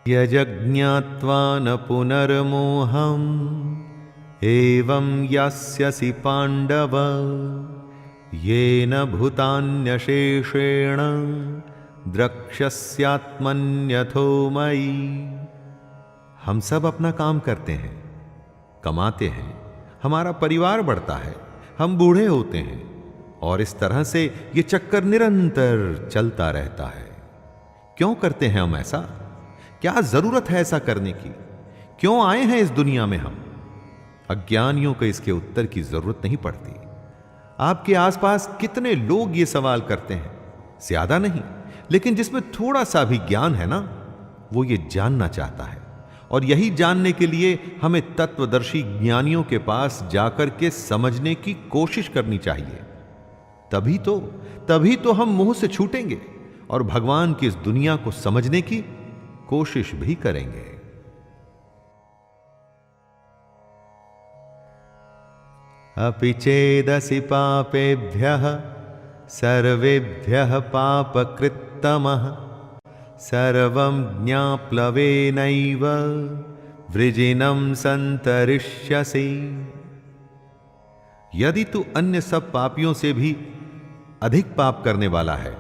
यज्ञात्वा न पुनर्मोहम् एवं यास्यसि पांडव येन भूतान्यशेषेण द्रक्ष्यस्यात्मन्यथो मयि। हम सब अपना काम करते हैं, कमाते हैं, हमारा परिवार बढ़ता है, हम बूढ़े होते हैं और इस तरह से ये चक्कर निरंतर चलता रहता है। क्यों करते हैं हम ऐसा? क्या जरूरत है ऐसा करने की? क्यों आए हैं इस दुनिया में हम? अज्ञानियों को इसके उत्तर की जरूरत नहीं पड़ती। आपके आसपास कितने लोग ये सवाल करते हैं? ज्यादा नहीं, लेकिन जिसमें थोड़ा सा भी ज्ञान है ना, वो ये जानना चाहता है। और यही जानने के लिए हमें तत्वदर्शी ज्ञानियों के पास जाकर के समझने की कोशिश करनी चाहिए। तभी तो हम मुंह से छूटेंगे और भगवान की इस दुनिया को समझने की कोशिश भी करेंगे। अपि चेदसि पापेभ्यः सर्वेभ्यः पापकृत्तमः सर्वं ज्ञाप्लवेनैव वृजिनं संतरिष्यसि। यदि तू अन्य सब पापियों से भी अधिक पाप करने वाला है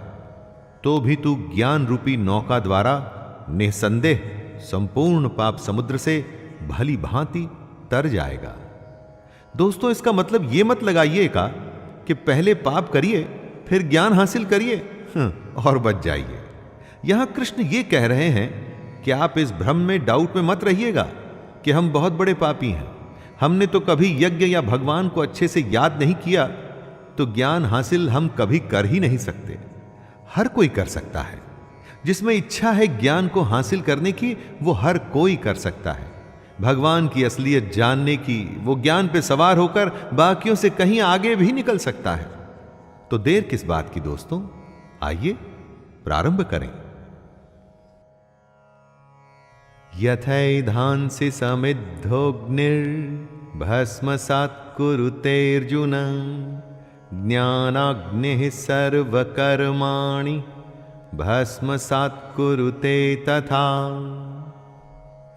तो भी तू ज्ञान रूपी नौका द्वारा निसंदेह संपूर्ण पाप समुद्र से भली भांति तर जाएगा। दोस्तों, इसका मतलब यह मत लगाइएगा कि पहले पाप करिए फिर ज्ञान हासिल करिए और बच जाइए। यहां कृष्ण ये कह रहे हैं कि आप इस भ्रम में, डाउट में मत रहिएगा कि हम बहुत बड़े पापी हैं, हमने तो कभी यज्ञ या भगवान को अच्छे से याद नहीं किया, तो ज्ञान हासिल हम कभी कर ही नहीं सकते। हर कोई कर सकता है। जिसमें इच्छा है ज्ञान को हासिल करने की, वो हर कोई कर सकता है। भगवान की असलियत जानने की, वो ज्ञान पे सवार होकर बाकियों से कहीं आगे भी निकल सकता है। तो देर किस बात की दोस्तों, आइए प्रारंभ करें। यथैधांसि समिद्धोऽग्निर्भस्मसात् कुरुतेऽर्जुन ज्ञानाग्निः सर्वकर्माणि भस्मसात् कुरुते तथा।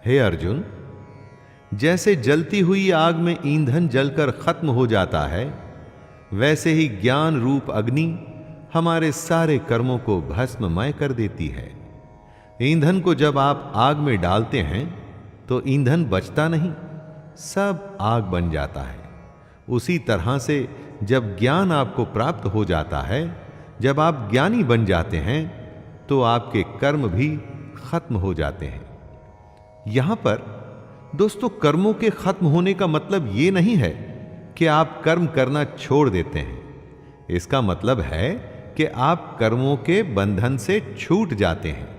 हे अर्जुन, जैसे जलती हुई आग में ईंधन जलकर खत्म हो जाता है, वैसे ही ज्ञान रूप अग्नि हमारे सारे कर्मों को भस्ममय कर देती है। ईंधन को जब आप आग में डालते हैं तो ईंधन बचता नहीं, सब आग बन जाता है। उसी तरह से जब ज्ञान आपको प्राप्त हो जाता है, जब आप ज्ञानी बन जाते हैं, तो आपके कर्म भी खत्म हो जाते हैं। यहां पर दोस्तों, कर्मों के खत्म होने का मतलब यह नहीं है कि आप कर्म करना छोड़ देते हैं। इसका मतलब है कि आप कर्मों के बंधन से छूट जाते हैं।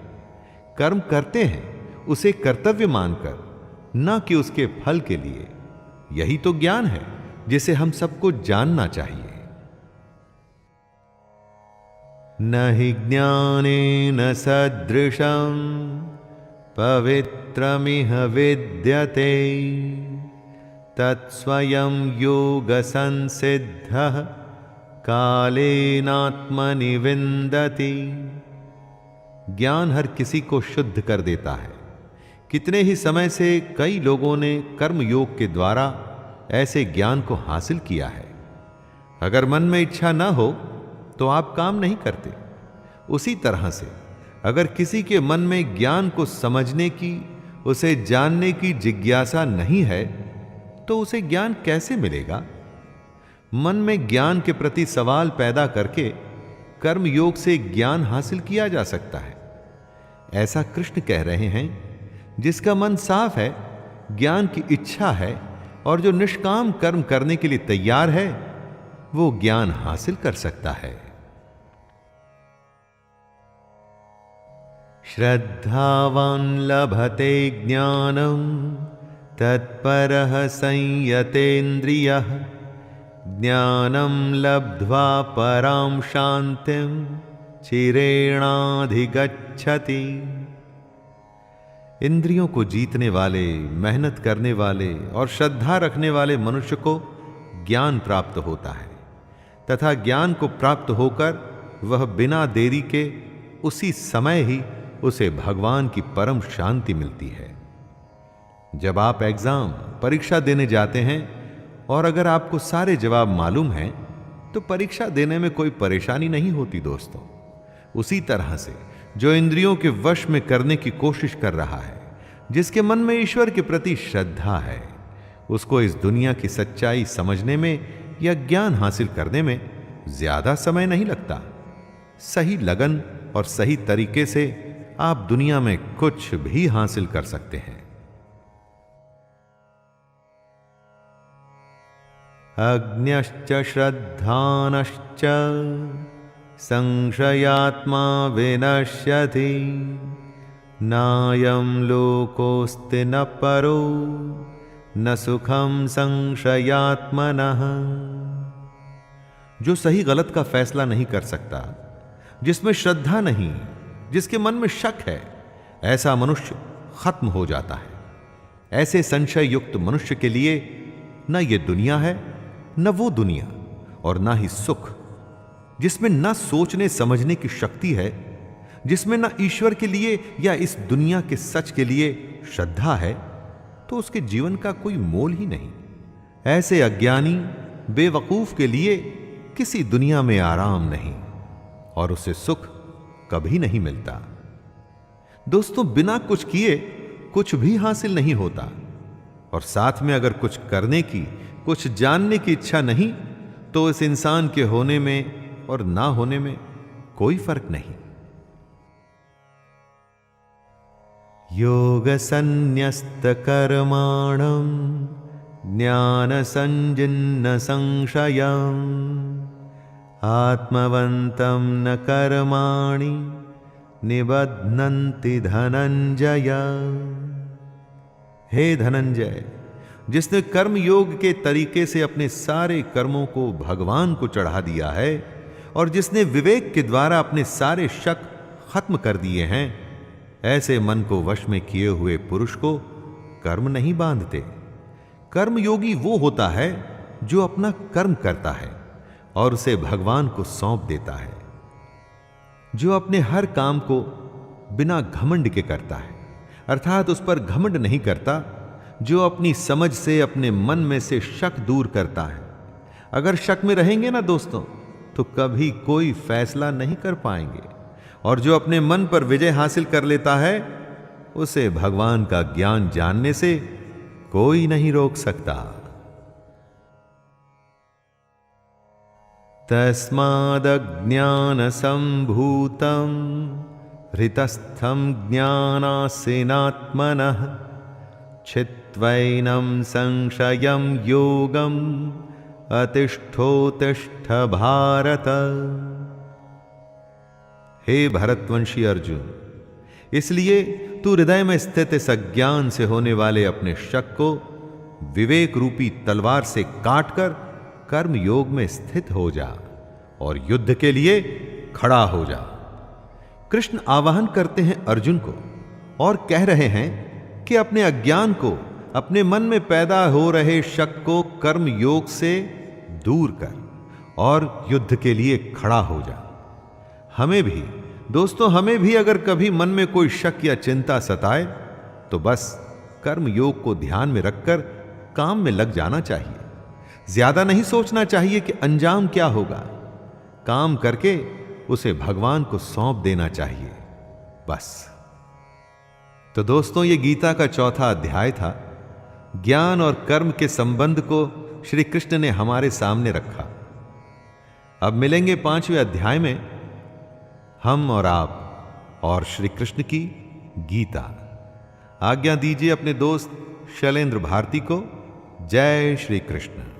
कर्म करते हैं उसे कर्तव्य मानकर, न कि उसके फल के लिए। यही तो ज्ञान है जिसे हम सबको जानना चाहिए। न हि ज्ञानेन सदृशं पवित्रमिह विद्यते तत्स्वयं योग संसिद्धः कालेनात्मनि विन्दति। ज्ञान हर किसी को शुद्ध कर देता है। कितने ही समय से कई लोगों ने कर्म योग के द्वारा ऐसे ज्ञान को हासिल किया है। अगर मन में इच्छा ना हो तो आप काम नहीं करते। उसी तरह से अगर किसी के मन में ज्ञान को समझने की, उसे जानने की जिज्ञासा नहीं है तो उसे ज्ञान कैसे मिलेगा? मन में ज्ञान के प्रति सवाल पैदा करके कर्म योग से ज्ञान हासिल किया जा सकता है। ऐसा कृष्ण कह रहे हैं, जिसका मन साफ है, ज्ञान की इच्छा है और जो निष्काम कर्म करने के लिए तैयार है, वो ज्ञान हासिल कर सकता है। श्रद्धावान् लभते ज्ञानं तत्परः संयतेन्द्रियः ज्ञानं लब्ध्वा परां शान्तिं चिरेणाधिगच्छति। इंद्रियों को जीतने वाले, मेहनत करने वाले और श्रद्धा रखने वाले मनुष्य को ज्ञान प्राप्त होता है तथा ज्ञान को प्राप्त होकर वह बिना देरी के उसी समय ही उसे भगवान की परम शांति मिलती है। जब आप एग्जाम, परीक्षा देने जाते हैं और अगर आपको सारे जवाब मालूम हैं तो परीक्षा देने में कोई परेशानी नहीं होती दोस्तों। उसी तरह से जो इंद्रियों के वश में करने की कोशिश कर रहा है, जिसके मन में ईश्वर के प्रति श्रद्धा है, उसको इस दुनिया की सच्चाई समझने में या ज्ञान हासिल करने में ज्यादा समय नहीं लगता। सही लगन और सही तरीके से आप दुनिया में कुछ भी हासिल कर सकते हैं। अज्ञश्च श्रद्धानश्च संशयात्मा विनश्यति नायं लोकोऽस्ति न परो न सुखम संशयात्मनः। जो सही गलत का फैसला नहीं कर सकता, जिसमें श्रद्धा नहीं, जिसके मन में शक है, ऐसा मनुष्य खत्म हो जाता है। ऐसे संशय युक्त मनुष्य के लिए न ये दुनिया है, न वो दुनिया, और ना ही सुख। जिसमें न सोचने समझने की शक्ति है, जिसमें न ईश्वर के लिए या इस दुनिया के सच के लिए श्रद्धा है, तो उसके जीवन का कोई मोल ही नहीं। ऐसे अज्ञानी बेवकूफ के लिए किसी दुनिया में आराम नहीं और उसे सुख कभी नहीं मिलता। दोस्तों, बिना कुछ किए कुछ भी हासिल नहीं होता, और साथ में अगर कुछ करने की, कुछ जानने की इच्छा नहीं, तो इस इंसान के होने में और ना होने में कोई फर्क नहीं। योग संन्यस्त कर्माणं ज्ञान संजिन्न संशयम् आत्मवन्तं न कर्माणि निबध्नन्ति धनंजय। हे धनंजय, जिसने कर्म योग के तरीके से अपने सारे कर्मों को भगवान को चढ़ा दिया है और जिसने विवेक के द्वारा अपने सारे शक खत्म कर दिए हैं, ऐसे मन को वश में किए हुए पुरुष को कर्म नहीं बांधते। कर्म योगी वो होता है जो अपना कर्म करता है और उसे भगवान को सौंप देता है, जो अपने हर काम को बिना घमंड के करता है, अर्थात उस पर घमंड नहीं करता, जो अपनी समझ से अपने मन में से शक दूर करता है। अगर शक में रहेंगे ना दोस्तों, तो कभी कोई फैसला नहीं कर पाएंगे, और जो अपने मन पर विजय हासिल कर लेता है, उसे भगवान का ज्ञान जानने से कोई नहीं रोक सकता। तस्मादज्ञान संभूतं हृतस्थं ज्ञानासीनात्मनः छित्त्वैनं संशयं योगम् अतिष्ठोतिष्ठ भारत। हे भरतवंशी अर्जुन, इसलिए तू हृदय में स्थित इस अज्ञान से होने वाले अपने शक को विवेक रूपी तलवार से काटकर कर्म योग में स्थित हो जा और युद्ध के लिए खड़ा हो जा। कृष्ण आवाहन करते हैं अर्जुन को और कह रहे हैं कि अपने अज्ञान को, अपने मन में पैदा हो रहे शक को कर्म योग से दूर कर और युद्ध के लिए खड़ा हो जा। हमें भी दोस्तों, हमें भी अगर कभी मन में कोई शक या चिंता सताए तो बस कर्म योग को ध्यान में रखकर काम में लग जाना चाहिए। ज्यादा नहीं सोचना चाहिए कि अंजाम क्या होगा। काम करके उसे भगवान को सौंप देना चाहिए, बस। तो दोस्तों, ये गीता का चौथा अध्याय था। ज्ञान और कर्म के संबंध को श्री कृष्ण ने हमारे सामने रखा। अब मिलेंगे 5वें अध्याय में, हम और आप और श्री कृष्ण की गीता। आज्ञा दीजिए अपने दोस्त शैलेंद्र भारती को। जय श्री कृष्ण।